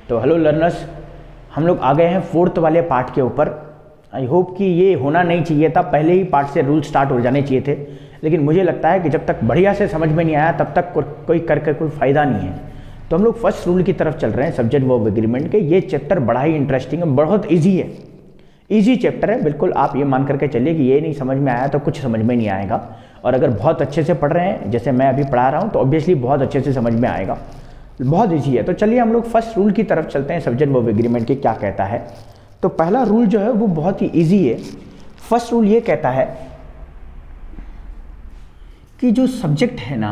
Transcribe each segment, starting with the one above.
तो hello learners, हम लोग आ गए हैं फोर्थ वाले पार्ट के ऊपर। आई होप कि ये होना नहीं चाहिए था, पहले ही पार्ट से रूल स्टार्ट हो जाने चाहिए थे, लेकिन मुझे लगता है कि जब तक बढ़िया से समझ में नहीं आया तब तक कोई करके कोई फ़ायदा नहीं है। तो हम लोग फर्स्ट रूल की तरफ चल रहे हैं सब्जेक्ट वर्ब एग्रीमेंट के। ये चैप्टर बड़ा ही इंटरेस्टिंग है, बहुत ईजी है, ईजी चैप्टर है। बिल्कुल आप ये मान करके चलिए कि ये नहीं समझ में आया तो कुछ समझ में नहीं आएगा, और अगर बहुत अच्छे से पढ़ रहे हैं जैसे मैं अभी पढ़ा रहा हूँ तो ऑब्वियसली बहुत अच्छे से समझ में आएगा, बहुत ईजी है। तो चलिए हम लोग फर्स्ट रूल की तरफ चलते हैं, सब्जेक्ट वर्ब एग्रीमेंट के क्या कहता है। तो पहला रूल जो है वो बहुत ही ईजी है। फर्स्ट रूल ये कहता है कि जो सब्जेक्ट है ना,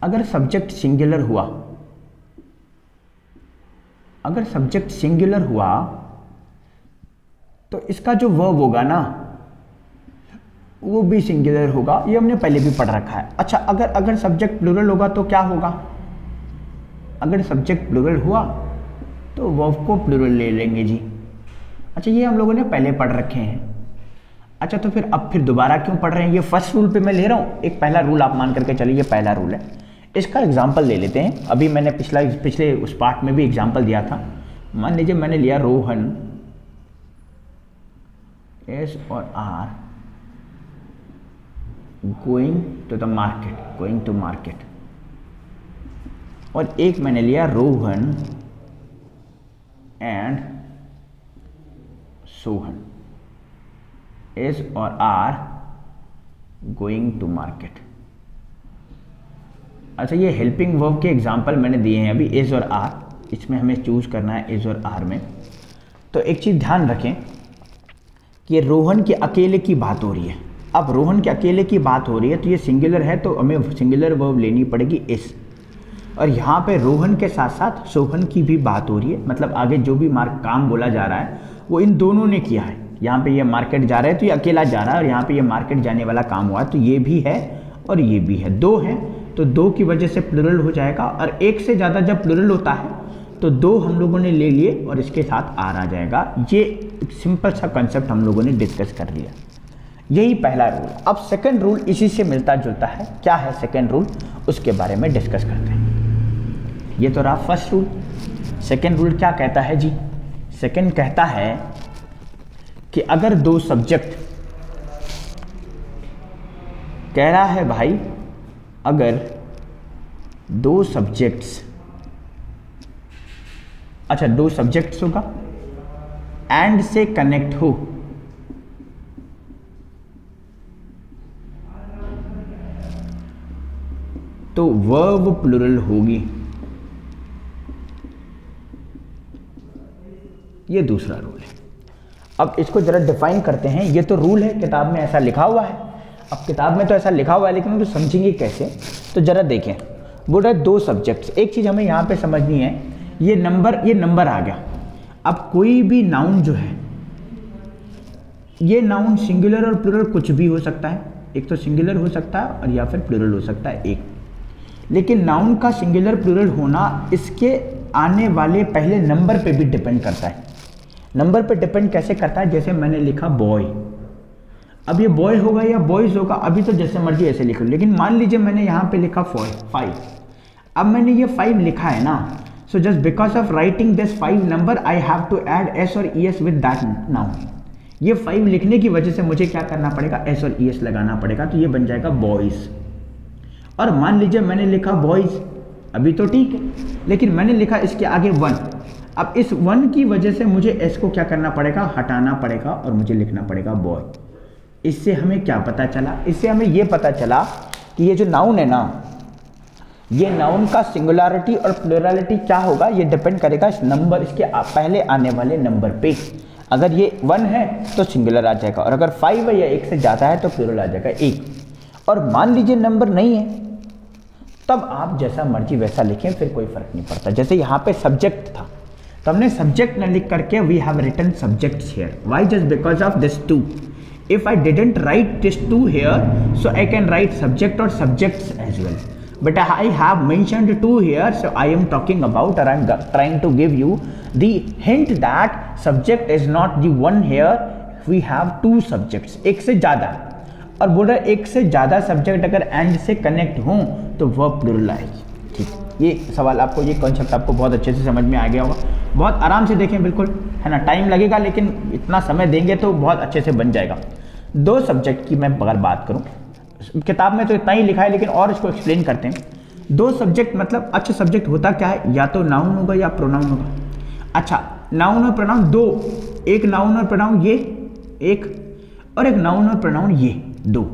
अगर सब्जेक्ट सिंगुलर हुआ, अगर सब्जेक्ट सिंगुलर हुआ तो इसका जो वर्ब होगा ना वो भी सिंगुलर होगा। ये हमने पहले भी पढ़ रखा है। अच्छा, अगर सब्जेक्ट प्लूरल होगा तो क्या होगा? अगर सब्जेक्ट प्लूरल हुआ तो वर्ब को प्लूरल ले लेंगे जी। अच्छा, ये हम लोगों ने पहले पढ़ रखे हैं। अच्छा, तो फिर अब फिर दोबारा क्यों पढ़ रहे हैं? ये फर्स्ट रूल पे मैं ले रहा हूँ, एक पहला रूल आप मान करके चलिए, ये पहला रूल है। इसका एग्जाम्पल ले लेते हैं। अभी मैंने पिछले उस पार्ट में भी एग्जाम्पल दिया था। मान लीजिए मैंने लिया रोहन, एस और R, going to the market, going to market. और एक मैंने लिया रोहन एंड सोहन, एस और आर गोइंग टू मार्केट। अच्छा, ये हेल्पिंग वर्ब के एग्जाम्पल मैंने दिए हैं अभी, एज और आर। इसमें हमें चूज करना है एज और आर में। तो एक चीज़ ध्यान रखें कि ये रोहन के अकेले की बात हो रही है। अब रोहन के अकेले की बात हो रही है तो ये सिंगुलर है, तो हमें सिंगुलर वर्ब लेनी पड़ेगी एस। और यहाँ पे रोहन के साथ साथ सोहन की भी बात हो रही है, मतलब आगे जो भी काम बोला जा रहा है वो इन दोनों ने किया है। यहाँ पे ये मार्केट जा रहा है तो ये अकेला जा रहा है, और यहाँ पे ये मार्केट जाने वाला काम हुआ है, तो ये भी है और ये भी है, दो है, तो दो की वजह से प्लूरल हो जाएगा। और एक से ज़्यादा जब प्लूरल होता है तो दो हम लोगों ने ले लिए और इसके साथ आर आ जाएगा। ये एक सिंपल सा कंसेप्ट हम लोगों ने डिस्कस कर लिया, यही पहला रूल। अब सेकंड रूल इसी से मिलता जुलता है। क्या है सेकंड रूल, उसके बारे में डिस्कस करते हैं। ये तो रहा फर्स्ट रूल। सेकंड रूल क्या कहता है जी? सेकंड कहता है कि अगर दो सब्जेक्ट, कह रहा है भाई अगर दो सब्जेक्ट्स, अच्छा दो सब्जेक्ट्स होगा, एंड से कनेक्ट हो, तो वर्ब प्लूरल होगी। ये दूसरा रूल है। अब इसको जरा डिफाइन करते हैं। ये तो रूल है, किताब में ऐसा लिखा हुआ है। अब किताब में तो ऐसा लिखा हुआ है, लेकिन हम तो समझेंगे कैसे? तो जरा देखें, बोल रहा है दो सब्जेक्ट्स। एक चीज हमें यहाँ पे समझनी है, ये नंबर आ गया। अब कोई भी नाउन जो है, ये नाउन सिंगुलर और प्लूरल कुछ भी हो सकता है। एक तो सिंगुलर हो सकता है और या फिर प्लूरल हो सकता है एक। लेकिन नाउन का सिंगुलर प्लूरल होना इसके आने वाले पहले नंबर पे भी डिपेंड करता है। नंबर पे डिपेंड कैसे करता है? जैसे मैंने लिखा बॉय, अब ये बॉय होगा या बॉयज होगा, अभी तो जैसे मर्जी ऐसे लिख लो। लेकिन मान लीजिए मैंने यहाँ पे लिखा 5, अब मैंने ये 5 लिखा है ना, so just because of writing this 5 number I have to add S और E S with that noun. ये 5 लिखने की वजह से मुझे क्या करना पड़ेगा? एस और ई एस लगाना पड़ेगा, तो ये बन जाएगा बॉयज। और मान लीजिए मैंने लिखा बॉयज, अभी तो ठीक है, लेकिन मैंने लिखा इसके आगे 1। अब इस 1 की वजह से मुझे एस को क्या करना पड़ेगा? हटाना पड़ेगा, और मुझे लिखना पड़ेगा बॉय। इससे हमें क्या पता चला? इससे हमें ये पता चला कि ये जो नाउन है ना, ये नाउन का सिंगुलरिटी और प्लूरलिटी क्या होगा, ये डिपेंड करेगा इस नंबर, इसके पहले आने वाले नंबर पे। अगर ये 1 है तो सिंगुलर आ जाएगा, और अगर 5 है या 1 से ज़्यादा है तो प्लूरल आ जाएगा 1। और मान लीजिए नंबर नहीं है, तब आप जैसा मर्जी वैसा लिखें, फिर कोई फर्क नहीं पड़ता। जैसे यहाँ पे सब्जेक्ट था तो हमने सब्जेक्ट न लिख करके we have written subjects here. Why? Just because of this 2। If I didn't write this 2 here, so I can write subject और subjects as well, but I have mentioned 2 here, so I am talking about, or I am trying to give you the hint that subject is not the one here. We have 2 subjects, एक से ज़्यादा। और बोल रहा है एक से ज़्यादा सब्जेक्ट अगर एंड से कनेक्ट हों तो वर्ब प्लूरल आएगी। ठीक, ये सवाल आपको, ये कॉन्सेप्ट आपको बहुत अच्छे से समझ में आ गया होगा। बहुत आराम से देखें, बिल्कुल है ना, टाइम लगेगा लेकिन इतना समय देंगे तो बहुत अच्छे से बन जाएगा। दो सब्जेक्ट की मैं अगर बात करूँ, किताब में तो इतना ही लिखा है लेकिन और इसको एक्सप्लेन करते हैं। दो सब्जेक्ट मतलब अच्छा सब्जेक्ट होता क्या है, या तो नाउन होगा या प्रोनाउन होगा। अच्छा, नाउन और प्रोनाउन दो, एक नाउन और प्रोनाउन ये एक, और एक नाउन और प्रोनाउन ये दो।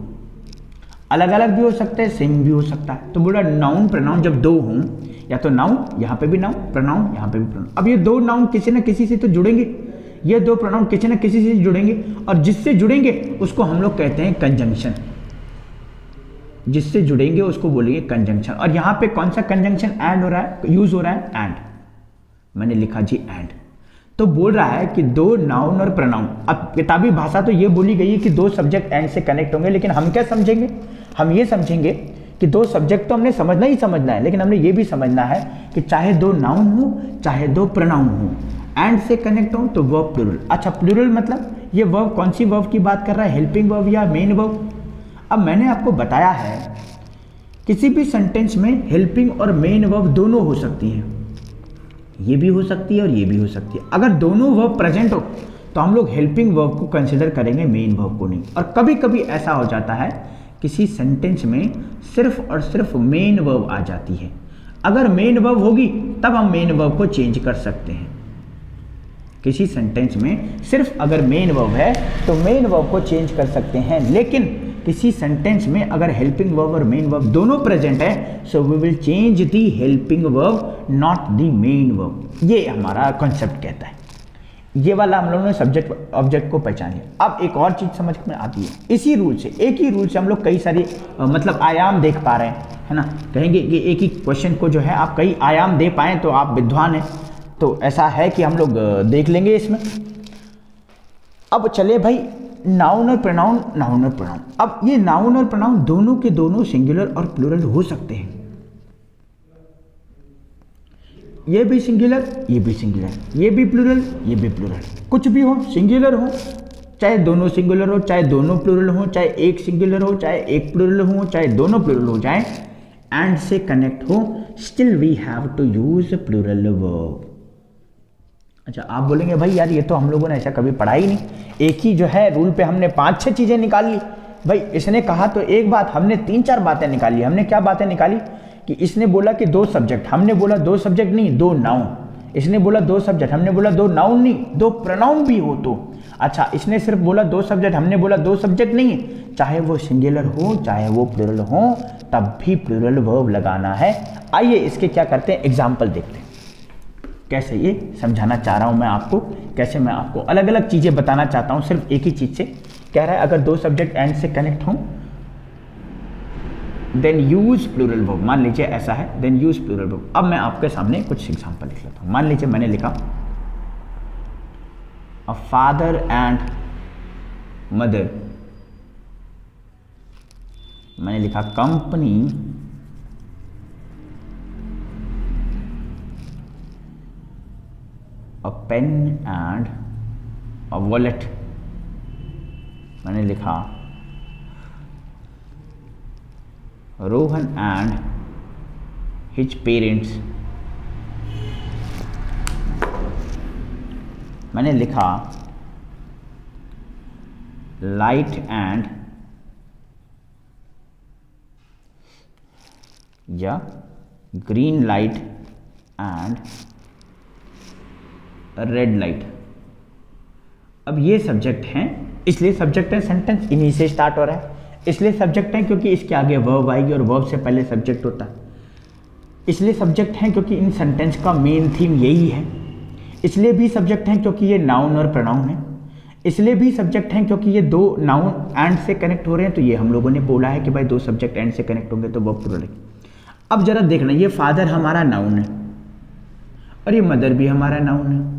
अलग अलग भी हो सकते हैं, सेम भी हो सकता है। तो बोला नाउन प्रोनाउन जब दो हों, या तो नाउन यहाँ पे भी नाउन, प्रोनाउन यहाँ पे भी प्रोनाउन। अब ये दो नाउन किसी न किसी से तो जुड़ेंगे, ये दो प्रोनाउन किसी न किसी से जुड़ेंगे, और जिससे जुड़ेंगे उसको हम लोग कहते हैं कंजंक्शन। जिससे जुड़ेंगे उसको बोलेंगे कंजंक्शन। और यहाँ पे कौन सा कंजंक्शन ऐड हो रहा है, यूज हो रहा है, एंड। मैंने लिखा जी एंड। तो बोल रहा है कि दो नाउन और प्रोनाउन। अब किताबी भाषा तो ये बोली गई है कि दो सब्जेक्ट एंड से कनेक्ट होंगे, लेकिन हम क्या समझेंगे, हम ये समझेंगे कि दो सब्जेक्ट तो हमने समझना ही समझना है, लेकिन हमने ये भी समझना है कि चाहे दो नाउन हो चाहे दो प्रोनाउन हो, एंड से कनेक्ट हो तो वर्ब प्लूरल। अच्छा, प्लूरल मतलब ये वर्ब कौन सी वर्ब की बात कर रहा है, हेल्पिंग वर्ब या मेन वर्ब। अब मैंने आपको बताया है किसी भी सेंटेंस में हेल्पिंग और मेन वर्ब दोनों हो सकती हैं, ये भी हो सकती है और ये भी हो सकती है। अगर दोनों वर्ब प्रेजेंट हो तो हम लोग हेल्पिंग वर्ब को कंसिडर करेंगे, मेन वर्ब को नहीं। और कभी कभी ऐसा हो जाता है किसी सेंटेंस में सिर्फ और सिर्फ मेन वर्ब आ जाती है। अगर मेन वर्ब होगी तब हम मेन वर्ब को चेंज कर सकते हैं। किसी सेंटेंस में सिर्फ अगर मेन वर्ब है तो मेन वर्ब को चेंज कर सकते हैं, लेकिन किसी सेंटेंस में अगर हेल्पिंग वर्ब और मेन वर्ब दोनों प्रेजेंट है, so we will change the helping verb not the main verb. ये हमारा कॉन्सेप्ट कहता है। ये वाला हम लोगों ने सब्जेक्ट ऑब्जेक्ट को पहचान लिया। अब एक और चीज समझ में आती है, इसी रूल से, एक ही रूल से हम लोग कई सारे मतलब आयाम देख पा रहे हैं, है ना। कहेंगे कि एक ही क्वेश्चन को जो है आप कई आयाम दे पाएं तो आप विद्वान हैं। तो ऐसा है कि हम लोग देख लेंगे इसमें। अब चले भाई नाउन और प्रोनाउन, नाउन और प्रोनाउन। अब ये नाउन और प्रोनाउन दोनों के दोनों सिंगुलर और प्लूरल हो सकते हैं। ये भी सिंगुलर, ये भी सिंगुलर, ये भी प्लूरल, ये भी प्लूरल। कुछ भी हो, सिंगुलर हो, चाहे दोनों सिंगुलर हो, चाहे दोनों प्लूरल हो, चाहे एक सिंगुलर हो, चाहे एक प्लूरल हो, चाहे दोनों प्लूरल हो जाए, एंड से कनेक्ट हो, still we have to use plural verb. अच्छा, आप बोलेंगे भाई यार ये तो हम लोगों ने ऐसा कभी पढ़ा ही नहीं, एक ही जो है रूल पे हमने 5-6 चीजें निकाल ली। भाई इसने कहा तो एक बात, हमने 3-4 बातें निकाली। हमने क्या बातें निकाली कि इसने बोला कि दो सब्जेक्ट, हमने बोला दो सब्जेक्ट नहीं दो नाउन। इसने बोला दो सब्जेक्ट, हमने बोला दो नाउन नहीं दो प्रोनाउन भी हो तो। अच्छा, इसने सिर्फ बोला दो सब्जेक्ट, हमने बोला दो सब्जेक्ट नहीं, चाहे वो सिंगुलर हो चाहे वो प्लूरल हो तब भी प्लूरल वर्ब लगाना है। आइए इसके क्या करते हैं, एग्जाम्पल देखते हैं कैसे ये समझाना चाह रहा हूं मैं आपको, कैसे मैं आपको अलग अलग चीजें बताना चाहता हूं सिर्फ एक ही चीज से। कह रहा है अगर दो सब्जेक्ट एंड से कनेक्ट हों देन यूज प्लूरल वर्ब। मान लीजिए ऐसा है, देन यूज प्लूरल वर्ब। अब मैं आपके सामने कुछ एग्जांपल लिख लेता हूं। मान लीजिए मैंने लिखा अ फादर एंड मदर, मैंने लिखा company a pen and a wallet, मैंने लिखा रोहन एंड हिज पेरेंट्स, मैंने लिखा लाइट एंड या green light and red light. अब ये सब्जेक्ट हैं, इसलिए सब्जेक्ट है, सेंटेंस इन्हीं से स्टार्ट हो रहा है। इसलिए सब्जेक्ट है क्योंकि इसके आगे वर्ब आएगी और वर्ब से पहले सब्जेक्ट होता है। इसलिए सब्जेक्ट हैं क्योंकि इन सेंटेंस का मेन थीम यही है। इसलिए भी सब्जेक्ट हैं क्योंकि ये नाउन और प्रोनाउन है। इसलिए भी सब्जेक्ट हैं क्योंकि ये दो नाउन एंड से कनेक्ट हो रहे हैं। तो ये हम लोगों ने बोला है कि भाई दो सब्जेक्ट एंड से कनेक्ट होंगे तो वर्ब प्लूरल है। अब जरा देखना, ये फादर हमारा नाउन है और ये मदर भी हमारा नाउन है।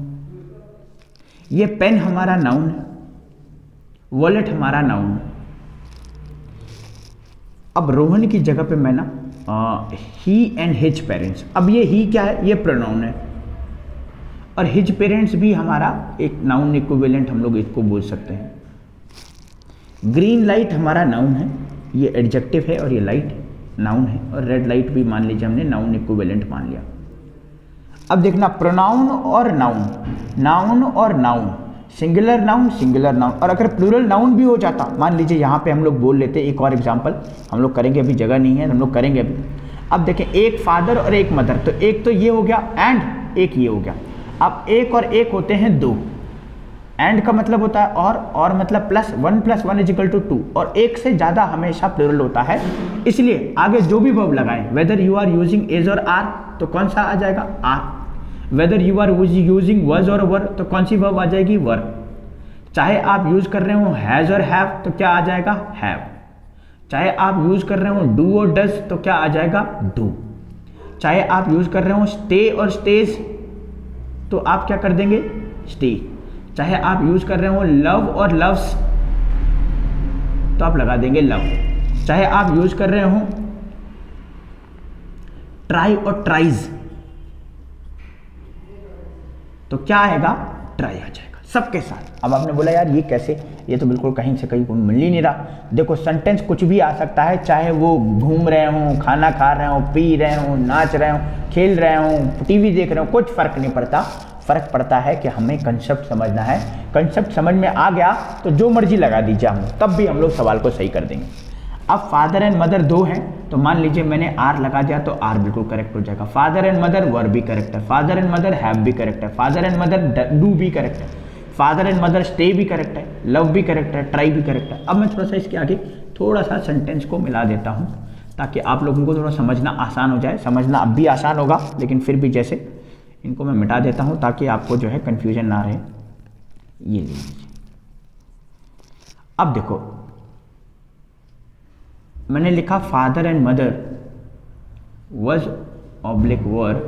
ये पेन हमारा नाउन है, वॉलेट हमारा नाउन है। अब रोहन की जगह पे मैं ना ही एंड हिज पेरेंट्स। अब ये ही क्या है, ये प्रोनाउन है और हिज पेरेंट्स भी हमारा एक नाउन इक्विवेलेंट हम लोग इसको बोल सकते हैं। ग्रीन लाइट हमारा नाउन है, ये एडजेक्टिव है और ये लाइट। नाउन है, और रेड लाइट भी मान लीजिए हमने नाउन इक्विवेलेंट मान लिया। अब देखना प्रोनाउन और नाउन, नाउन और noun, singular noun singular noun, और अगर प्लूरल नाउन भी हो जाता, मान लीजिए यहाँ पे हम लोग बोल लेते, एक और एग्जांपल हम लोग करेंगे, अभी जगह नहीं है हम लोग करेंगे अभी। अब देखें एक फादर और एक मदर, तो एक तो ये हो गया एंड एक ये हो गया। अब एक और एक होते हैं दो, एंड का मतलब होता है और मतलब प्लस 1 + 1 = 2, और एक से ज़्यादा हमेशा प्लूरल होता है, इसलिए आगे जो भी वर्ब लगाएं, whether you are using is और आर, तो कौन सा आ जाएगा are. Whether you are using was और वर, तो कौन सी वर्ब आ जाएगी वर। चाहे आप यूज कर रहे हो हैज़ और हैव, तो क्या आ जाएगा हैव। चाहे आप यूज कर रहे हो डू और डज, तो क्या आ जाएगा डू। चाहे आप यूज कर रहे हो स्टे और स्टेज, तो आप क्या कर देंगे स्टे। चाहे आप यूज कर रहे हो लव और लव्स, तो आप लगा देंगे लव। चाहे आप यूज कर रहे हो ट्राई और ट्राइज, तो क्या आएगा ट्राई आ जाएगा सबके साथ। अब आपने बोला यार ये कैसे, ये तो बिल्कुल कहीं से कहीं मिल ही नहीं रहा। देखो सेंटेंस कुछ भी आ सकता है, चाहे वो घूम रहे हो, खाना खा रहे हो, पी रहे हो, नाच रहे हो, खेल रहे हो, टीवी देख रहे हो, कुछ फर्क नहीं पड़ता। फर्क पड़ता है कि हमें कंसेप्ट समझना है। कंसेप्ट समझ में आ गया तो जो मर्जी लगा दीजिए हम, तब भी हम लोग सवाल को सही कर देंगे। अब फादर एंड मदर दो हैं, तो मान लीजिए मैंने आर लगा दिया, तो आर बिल्कुल करेक्ट हो जाएगा। फादर एंड मदर वर भी करेक्ट है, फादर एंड मदर हैव भी करेक्ट है, फादर एंड मदर डू भी करेक्ट है, फादर एंड मदर स्टे भी करेक्ट है, लव भी करेक्ट है, ट्राई भी करेक्ट है। अब मैं थोड़ा सा इसके आगे थोड़ा सा सेंटेंस को मिला देता हूँ, ताकि आप लोगों को थोड़ा समझना आसान हो जाए। समझना अब भी आसान होगा, लेकिन फिर भी जैसे इनको मैं मिटा देता हूँ ताकि आपको जो है कन्फ्यूजन ना रहे। ये ले लीजिए। अब देखो मैंने लिखा father and mother was oblique were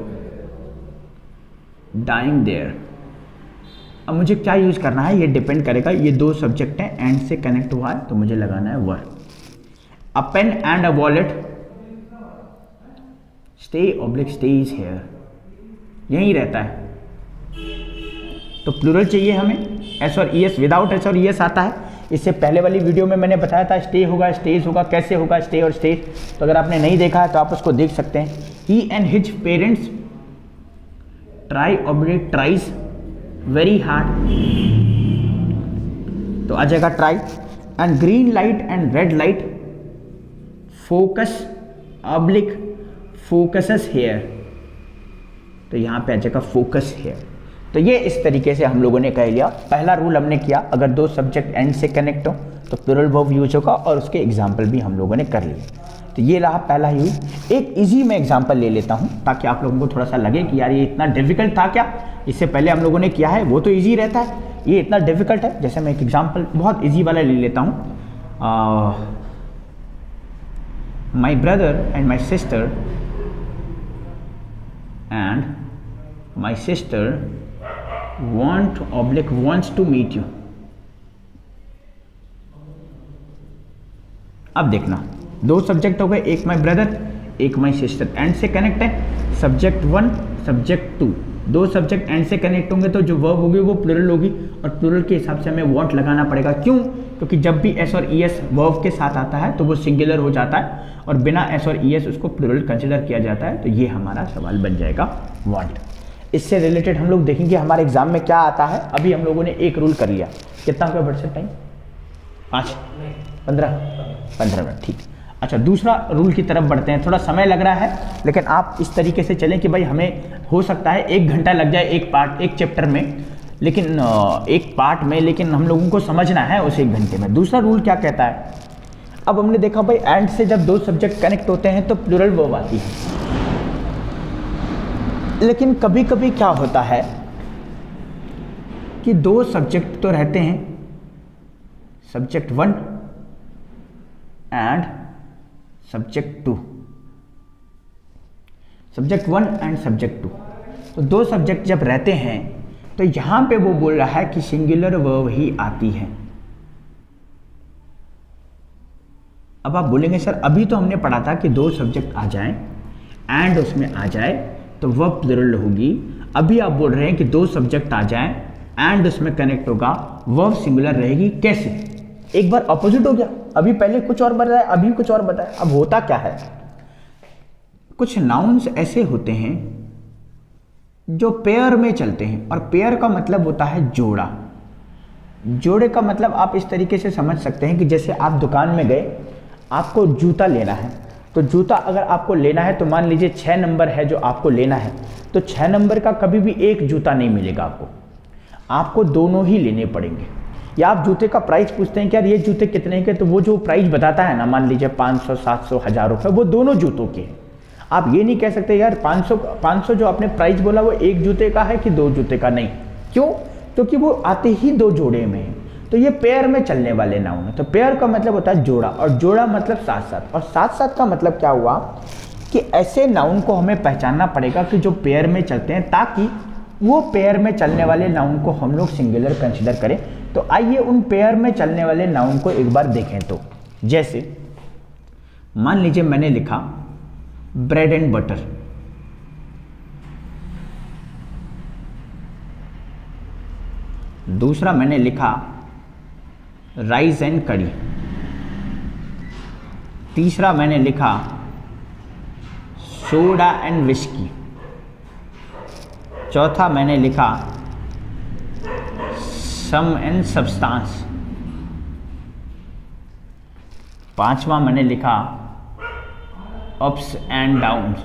dying there. अब मुझे क्या यूज करना है, ये डिपेंड करेगा। ये दो सब्जेक्ट हैं, एंड से कनेक्ट हुआ है, तो मुझे लगाना है were. A pen and a wallet stay oblique stage here, यही रहता है। तो प्लूरल चाहिए हमें, एस और ई एस, विदाउट एस और ई एस आता है। इससे पहले वाली वीडियो में मैंने बताया था स्टे होगा स्टेज होगा, कैसे होगा स्टे और स्टेज। तो अगर आपने नहीं देखा है तो आप उसको देख सकते हैं। He and his parents try oblique tries very hard, तो आ जाएगा try. And green light and red light focus oblique focuses here, तो यहाँ पे आ जाएगा फोकस हेयर। तो ये इस तरीके से हम लोगों ने कह लिया। पहला रूल हमने किया, अगर दो सब्जेक्ट एंड से कनेक्ट हो तो प्लूरल वर्ब यूज होगा, और उसके एग्जाम्पल भी हम लोगों ने कर लिए। तो ये रहा पहला यूज। एक इजी में एग्जाम्पल ले लेता हूँ ताकि आप लोगों को थोड़ा सा लगे कि यार ये इतना डिफिकल्ट था क्या, इससे पहले हम लोगों ने किया है वो तो ईजी रहता है, ये इतना डिफिकल्ट है। जैसे मैं एक एग्जाम्पल बहुत ईजी वाला ले लेता हूँ। My brother and my sister and my sister wants to meet you। अब देखना दो सब्जेक्ट हो गए, एक माई ब्रदर एक माई सिस्टर, एंड से कनेक्ट है। सब्जेक्ट 1 सब्जेक्ट 2, दो सब्जेक्ट एंड से कनेक्ट होंगे तो जो वर्ब होगी वो प्लूरल होगी, और प्लूरल के हिसाब से हमें वांट लगाना पड़ेगा। क्यों? क्योंकि जब भी एस और ई एस वर्ब के साथ आता है तो वो सिंगुलर हो जाता है, और बिना एस और ई एस उसको प्लूरल कंसिडर किया जाता है। तो ये हमारा सवाल बन जाएगा वांट। इससे रिलेटेड हम लोग देखेंगे हमारे एग्जाम में क्या आता है। अभी हम लोगों ने एक रूल कर लिया। कितना हो गया व्हाट्सएप टाइम? 15 मिनट, ठीक। अच्छा, दूसरा रूल की तरफ बढ़ते हैं। थोड़ा समय लग रहा है, लेकिन आप इस तरीके से चलें कि भाई हमें हो सकता है 1 घंटा लग जाए एक चैप्टर में, लेकिन एक पार्ट में, लेकिन हम लोगों को समझना है उस 1 घंटे में। दूसरा रूल क्या कहता है? अब हमने देखा भाई एंड से जब दो सब्जेक्ट कनेक्ट होते हैं तो प्लूरल वर्ब आती है, लेकिन कभी कभी क्या होता है कि दो सब्जेक्ट तो रहते हैं, subject 1 and subject 2, subject 1 and subject 2। तो दो सब्जेक्ट जब रहते हैं तो यहां पे वो बोल रहा है कि सिंगुलर वर्ब ही आती है। अब आप बोलेंगे सर अभी तो हमने पढ़ा था कि दो सब्जेक्ट आ जाएं एंड उसमें आ जाए तो वर्ब प्लूरल होगी। अभी आप बोल रहे हैं कि दो सब्जेक्ट आ जाएं एंड उसमें कनेक्ट होगा, वर्ब सिंगुलर रहेगी। कैसे? एक बार अपोजिट हो गया। अभी पहले कुछ और बताया, अभी कुछ और बताया। अब होता क्या है? कुछ नाउन्स ऐसे होते हैं जो पेयर में चलते हैं, और पेयर का मतलब होता है जोड़ा। जोड़े का मतलब आप इस तरीके से समझ सकते हैं कि जैसे आप दुकान में गए, आपको जूता लेना है, तो जूता अगर आपको लेना है तो मान लीजिए 6 नंबर है जो आपको लेना है, तो 6 नंबर का कभी भी एक जूता नहीं मिलेगा आपको दोनों ही लेने पड़ेंगे। या आप जूते का प्राइस पूछते हैं कि यार ये जूते कितने के, तो वो जो प्राइस बताता है ना, मान लीजिए 500, 700, 1000 रुपये, वो दोनों जूतों के हैं। आप ये नहीं कह सकते यार 500 जो आपने प्राइस बोला वो एक जूते का है कि 2 जूते का, नहीं। क्यों? क्योंकि वो आते ही 2 जोड़े में है। तो ये पेयर में चलने वाले नाउन है। तो पेयर का मतलब होता है जोड़ा, और जोड़ा मतलब साथ साथ, और साथ साथ का मतलब क्या हुआ कि ऐसे नाउन को हमें पहचानना पड़ेगा कि जो पेयर में चलते हैं, ताकि वो पेयर में चलने वाले नाउन को हम लोग सिंगुलर कंसिडर करें। तो आइए उन पेयर में चलने वाले नाउन को एक बार देखें। तो जैसे मान लीजिए मैंने लिखा ब्रेड एंड बटर, दूसरा मैंने लिखा राइस एंड कड़ी, तीसरा मैंने लिखा सोडा एंड विस्की, चौथा मैंने लिखा सम एंड सब्सटेंस, पांचवा मैंने लिखा अप्स एंड डाउन्स,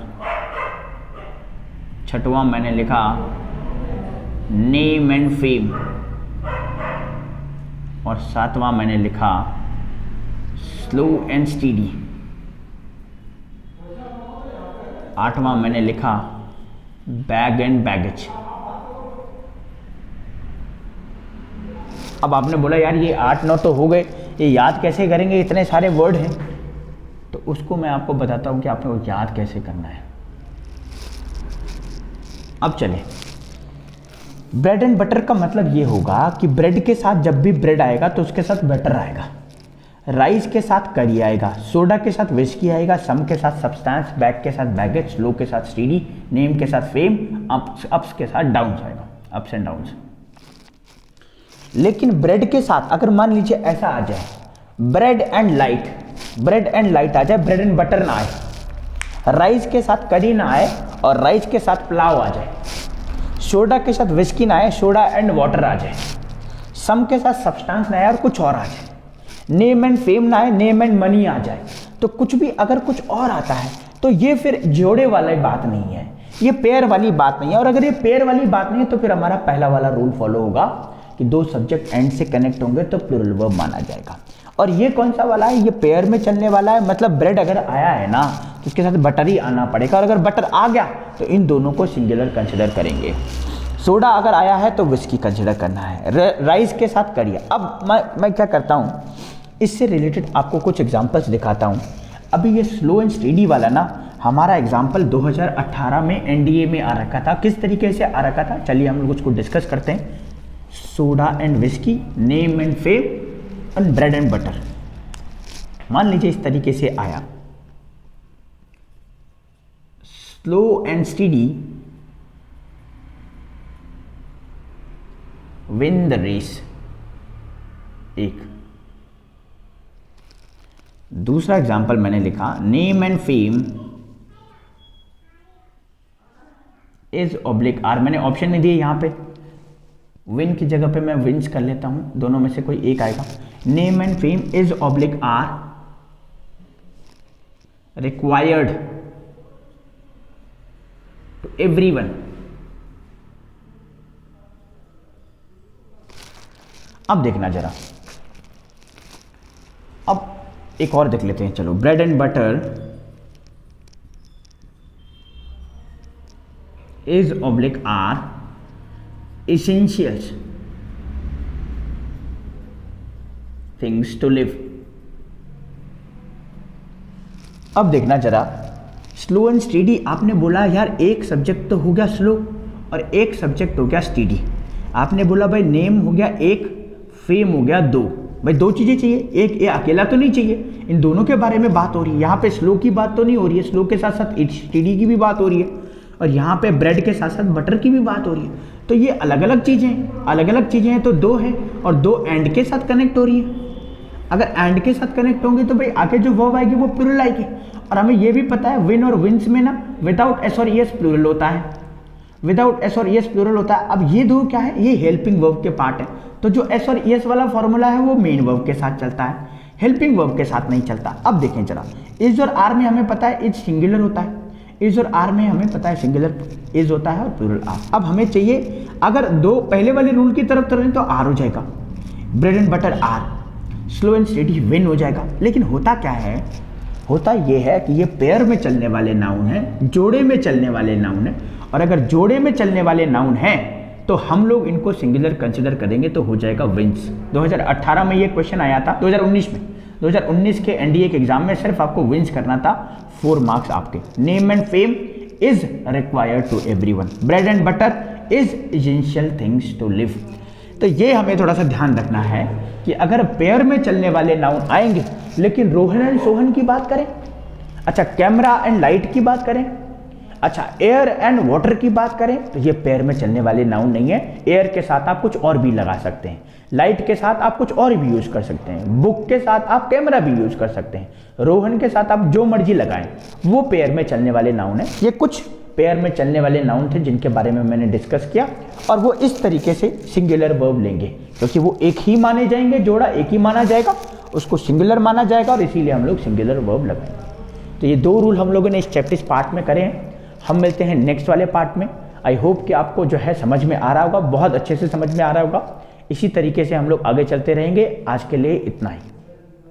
छठवां मैंने लिखा नेम एंड फेम, और सातवां मैंने लिखा स्लो एंड स्टीडी, आठवां मैंने लिखा बैग एंड बैगेज। अब आपने बोला यार ये 8-9 तो हो गए, ये याद कैसे करेंगे, इतने सारे वर्ड हैं। तो उसको मैं आपको बताता हूं कि आपको याद कैसे करना है। अब चलें, ब्रेड एंड बटर का मतलब ये होगा कि ब्रेड के साथ जब भी ब्रेड आएगा तो उसके साथ बटर आएगा, राइस के साथ कड़ी आएगा, सोडा के साथ विस्की आएगा, सम के साथ सब्सटेंस, बैग के साथ बैगेज, स्लो के साथ स्टीडी, नेम के साथ फेम, अप्स के साथ डाउन्स आएगा, अप्स एंड डाउन्स। लेकिन ब्रेड के साथ अगर मान लीजिए ऐसा आ जाए bread and light, bread and light आ जाए, ब्रेड एंड बटर ना आए, राइस के साथ कड़ी ना आए और राइस के साथ पुलाव आ जाए, सोडा के साथ विस्की ना आए, सोडा एंड वाटर आ जाए, सम के साथ सब्सटेंस ना आए और कुछ और आ जाए, नेम एंड फेम ना आए, नेम एंड मनी आ जाए, तो कुछ भी अगर कुछ और आता है तो ये फिर जोड़े वाली बात नहीं है, ये पेयर वाली बात नहीं है। और अगर ये पेयर वाली बात नहीं है तो फिर हमारा पहला वाला रूल फॉलो होगा कि 2 सब्जेक्ट एंड से कनेक्ट होंगे तो प्लूरल वर्ब माना जाएगा। और ये कौन सा वाला है, ये पेयर में चलने वाला है। मतलब ब्रेड अगर आया है ना तो उसके साथ बटर ही आना पड़ेगा, और अगर बटर आ गया तो इन दोनों को सिंगुलर कंसिडर करेंगे। सोडा अगर आया है तो विस्की कंसिडर करना है, राइस के साथ करिए। अब मैं क्या करता हूँ, इससे रिलेटेड आपको कुछ एग्जांपल्स दिखाता हूँ। अभी ये स्लो एंड स्टेडी वाला ना हमारा एग्जाम्पल 2018 में एनडीए में आ रखा था। किस तरीके से आ रखा था, चलिए हम लोग उसको डिस्कस करते हैं। Soda and whisky, name and fame and bread and butter. मान लीजिए इस तरीके से आया, slow and steady win the race, एक। दूसरा एग्जाम्पल मैंने लिखा, name and fame is oblique are. मैंने ऑप्शन नहीं दिए यहां पे, विन की जगह पे मैं विंस कर लेता हूं, दोनों में से कोई एक आएगा। Name and fame is oblique are required to everyone. अब देखना जरा, अब एक और देख लेते हैं। चलो, bread and butter is oblique are essentials things to live। अब देखना जरा, स्लो एंड स्टेडी आपने बोला यार एक सब्जेक्ट तो हो गया स्लो और एक सब्जेक्ट हो गया स्टेडी। आपने बोला भाई नेम हो गया एक, फेम हो गया दो। भाई 2 चीजें चाहिए, एक ये अकेला तो नहीं चाहिए, इन दोनों के बारे में बात हो रही है। यहाँ पे स्लो की बात तो नहीं हो रही है, स्लो के साथ साथ स्टेडी की भी बात हो रही है, और यहाँ पे ब्रेड के साथ साथ बटर की भी बात हो रही है। तो ये अलग अलग चीज़ें हैं, अलग अलग चीज़ें हैं तो 2 है, और 2 एंड के साथ कनेक्ट हो रही है। अगर एंड के साथ कनेक्ट होंगे तो भाई आगे जो वर्ब आएगी वो प्लूरल आएगी। और हमें ये भी पता है विन और विंस में ना विदाउट एस और ईएस प्लूरल होता है, विदाउट एस और ईएस प्लूरल होता है। अब ये दो क्या है, ये हेल्पिंग वर्ब के पार्ट है, तो जो एस और ईएस वाला फॉर्मूला है वो मेन वर्ब के साथ चलता है, हेल्पिंग वर्ब के साथ नहीं चलता। अब देखें जरा, इज और आर में हमें पता है इज सिंगुलर होता है, इज और आर में हमें पता है सिंगुलर इज होता है और प्लूरल आर। अब हमें चाहिए अगर दो पहले वाले रूल की तरफ चलें तो आर हो जाएगा, bread and butter are, slow and steady win हो जाएगा। लेकिन होता क्या है, होता ये है कि ये पेयर में चलने वाले नाउन है, जोड़े में चलने वाले नाउन है, और अगर जोड़े में चलने वाले नाउन हैं तो हम लोग इनको सिंगुलर कंसिडर करेंगे तो हो जाएगा विंस। 2018 में ये क्वेश्चन आया था, 2019 के एनडीए के एग्जाम में सिर्फ आपको विंस करना था, 4 मार्क्स आपके। Name and fame is required to everyone, bread and butter is essential things to live. तो ये हमें थोड़ा सा ध्यान रखना है कि अगर पेयर में चलने वाले नाउन आएंगे, लेकिन रोहन एंड सोहन की बात करें, अच्छा कैमरा एंड लाइट की बात करें, अच्छा एयर एंड वाटर की बात करें, तो ये पेयर में चलने वाले नाउन नहीं है। एयर के साथ आप कुछ और भी लगा सकते हैं, लाइट के साथ आप कुछ और भी यूज कर सकते हैं, बुक के साथ आप कैमरा भी यूज कर सकते हैं, रोहन के साथ आप जो मर्जी लगाएं, वो पेयर में चलने वाले नाउन है। ये कुछ पेयर में चलने वाले नाउन थे जिनके बारे में मैंने डिस्कस किया, और वो इस तरीके से सिंगुलर वर्ब लेंगे क्योंकि वो एक ही माने जाएंगे, जोड़ा एक ही माना जाएगा, उसको सिंगुलर माना जाएगा और इसीलिए हम लोग सिंगुलर वर्ब लगाएंगे। तो ये 2 रूल हम लोगों ने इस चैप्टर पार्ट में करे हैं। हम मिलते हैं नेक्स्ट वाले पार्ट में। आई होप कि आपको जो है समझ में आ रहा होगा, बहुत अच्छे से समझ में आ रहा होगा। इसी तरीके से हम लोग आगे चलते रहेंगे। आज के लिए इतना ही।